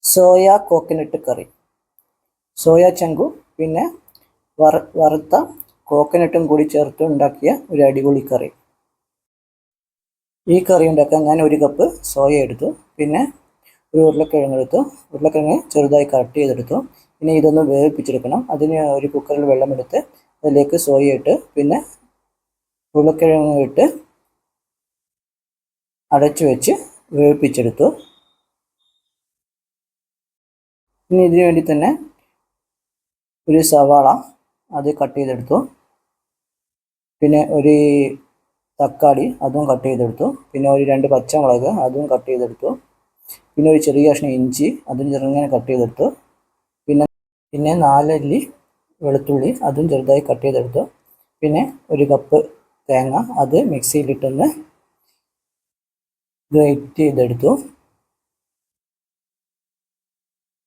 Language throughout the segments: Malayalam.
സോയ കോക്കനട്ട് കറി. സോയ ചങ്കും പിന്നെ വറുത്ത കോക്കനട്ടും കൂടി ചേർത്ത് ഉണ്ടാക്കിയ ഒരു അടിപൊളി കറി. ഈ കറി ഉണ്ടാക്കാൻ ഞാൻ 1 കപ്പ് സോയ എടുത്തു. പിന്നെ ഒരു ഉരുളക്കിഴങ്ങ് എടുത്തു. ഉരുളക്കിഴങ്ങ് ചെറുതായി കട്ട് ചെയ്തെടുത്തു. പിന്നെ ഇതൊന്ന് വേവിപ്പിച്ചെടുക്കണം. അതിന് ഒരു കുക്കറിൽ വെള്ളമെടുത്ത് അതിലേക്ക് സോയ ഇട്ട് പിന്നെ ഉരുളക്കിഴങ്ങ് ഇട്ട് അടച്ചു വെച്ച് വേവിപ്പിച്ചെടുത്തു. ഇനി ഇതിനു വേണ്ടി തന്നെ ഒരു സവാള അത് കട്ട് ചെയ്തെടുത്തു. പിന്നെ ഒരു തക്കാളി അതും കട്ട് ചെയ്തെടുത്തു. പിന്നെ ഒരു 2 പച്ചമുളക് അതും കട്ട് ചെയ്തെടുത്തു. പിന്നെ ഒരു ചെറിയ കഷ്ണം ഇഞ്ചി അതും ചെറുങ്ങനെ കട്ട് ചെയ്തെടുത്തു. പിന്നെ 4 അല്ലി വെളുത്തുള്ളി അതും ചെറുതായി കട്ട് ചെയ്തെടുത്തു. പിന്നെ 1 കപ്പ് തേങ്ങ അത് മിക്സിയിലിട്ടൊന്ന് ഗ്രേറ്റ് ചെയ്തെടുത്തു.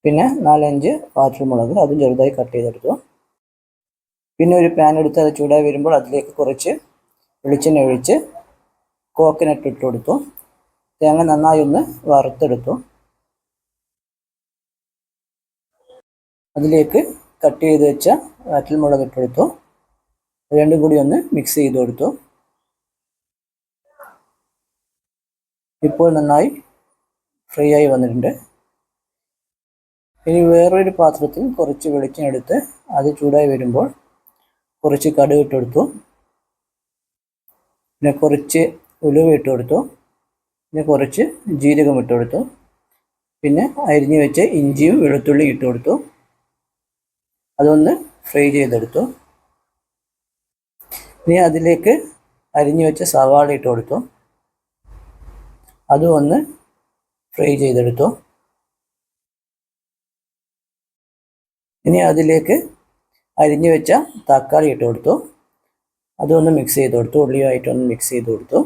പിന്നെ 4-5 വാറ്റൽമുളക് അതും ചെറുതായി കട്ട് ചെയ്തെടുത്തു. പിന്നെ ഒരു പാൻ എടുത്ത് അത് ചൂടായി വരുമ്പോൾ അതിലേക്ക് കുറച്ച് വെളിച്ചെണ്ണ ഒഴിച്ച് കോക്കനട്ട് ഇട്ട് കൊടുത്തു. തേങ്ങ നന്നായി ഒന്ന് വറുത്തെടുത്തു. അതിലേക്ക് കട്ട് ചെയ്ത് വെച്ച വാറ്റൽമുളക് ഇട്ട് കൊടുത്തു. രണ്ടും കൂടി ഒന്ന് മിക്സ് ചെയ്ത് കൊടുത്തു. ഇപ്പോൾ നന്നായി ഫ്രൈ ആയി വന്നിട്ടുണ്ട്. ഇനി വേറൊരു പാത്രത്തിൽ കുറച്ച് വെളിച്ചെണ്ണ എടുത്ത് അത് ചൂടായി വരുമ്പോൾ കുറച്ച് കടുക് ഇട്ട് കൊടുത്തു. പിന്നെ കുറച്ച് ഉലുവ ഇട്ട് കൊടുത്തു. പിന്നെ കുറച്ച് ജീരകം ഇട്ട് കൊടുത്തു. പിന്നെ അരിഞ്ഞു വെച്ച ഇഞ്ചിയും വെളുത്തുള്ളിയും ഇട്ട് കൊടുത്തു. അതൊന്ന് ഫ്രൈ ചെയ്തെടുത്തു. ഇനി അതിലേക്ക് അരിഞ്ഞു വെച്ച സവാള ഇട്ട് കൊടുത്തു. അതും ഒന്ന് ഫ്രൈ ചെയ്തെടുത്തു. ഇനി അതിലേക്ക് അരിഞ്ഞു വെച്ച തക്കാളി ഇട്ട് കൊടുത്തു. അതൊന്ന് മിക്സ് ചെയ്ത് കൊടുത്തു. ഉള്ളിയുമായിട്ടൊന്ന് മിക്സ് ചെയ്ത് കൊടുത്തു.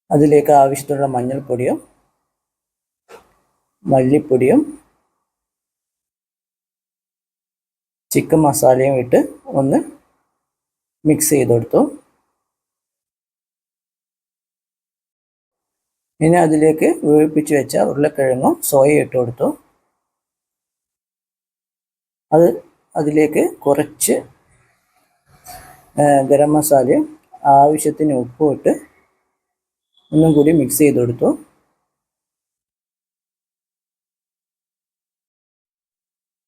അതിലേക്ക് ആവശ്യത്തിനുള്ള മഞ്ഞൾപ്പൊടിയും മല്ലിപ്പൊടിയും ചിക്കൻ മസാലയും ഇട്ട് ഒന്ന് മിക്സ് ചെയ്ത് കൊടുത്തു. ഇനി അതിലേക്ക് വേവിപ്പിച്ച് വെച്ച ഉരുളക്കിഴങ്ങും സോയയും ഇട്ട് കൊടുത്തു. അതിലേക്ക് കുറച്ച് ഗരം മസാലയും ആവശ്യത്തിന് ഉപ്പും ഇട്ട് ഒന്നും കൂടി മിക്സ് ചെയ്ത് കൊടുത്തു.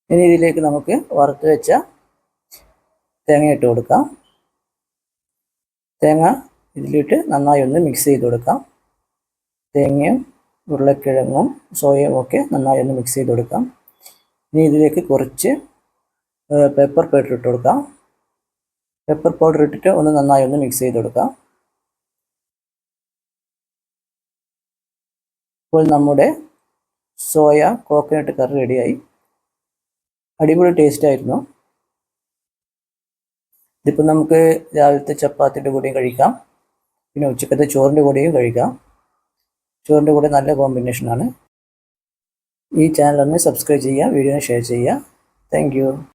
ഇനി ഇതിലേക്ക് നമുക്ക് വറുത്ത് വെച്ച തേങ്ങ ഇട്ട് കൊടുക്കാം. തേങ്ങ ഇതിലിട്ട് നന്നായി ഒന്ന് മിക്സ് ചെയ്ത് കൊടുക്കാം. തേങ്ങയും ഉരുളക്കിഴങ്ങും സോയയും ഒക്കെ നന്നായി ഒന്ന് മിക്സ് ചെയ്ത് കൊടുക്കാം. ഇനി ഇതിലേക്ക് കുറച്ച് പെപ്പർ പൗഡർ ഇട്ട് കൊടുക്കാം. പെപ്പർ പൗഡർ ഇട്ടിട്ട് ഒന്ന് നന്നായി ഒന്ന് മിക്സ് ചെയ്ത് കൊടുക്കാം. ഇപ്പോൾ നമ്മുടെ സോയ കോക്കനട്ട് കറി റെഡിയായി. അടിപൊളി ടേസ്റ്റ് ആയിരുന്നു. ഇതിപ്പോൾ നമുക്ക് രാവിലത്തെ ചപ്പാത്തിയുടെ കൂടെയും കഴിക്കാം. പിന്നെ ഉച്ചക്കത്തെ ചോറിൻ്റെ കൂടെയും കഴിക്കാം. ചോറിൻ്റെ കൂടെ നല്ല കോമ്പിനേഷനാണ്. ഈ ചാനൽ ഒന്ന് സബ്സ്ക്രൈബ് ചെയ്യുക, വീഡിയോ ഷെയർ ചെയ്യുക. Thank you.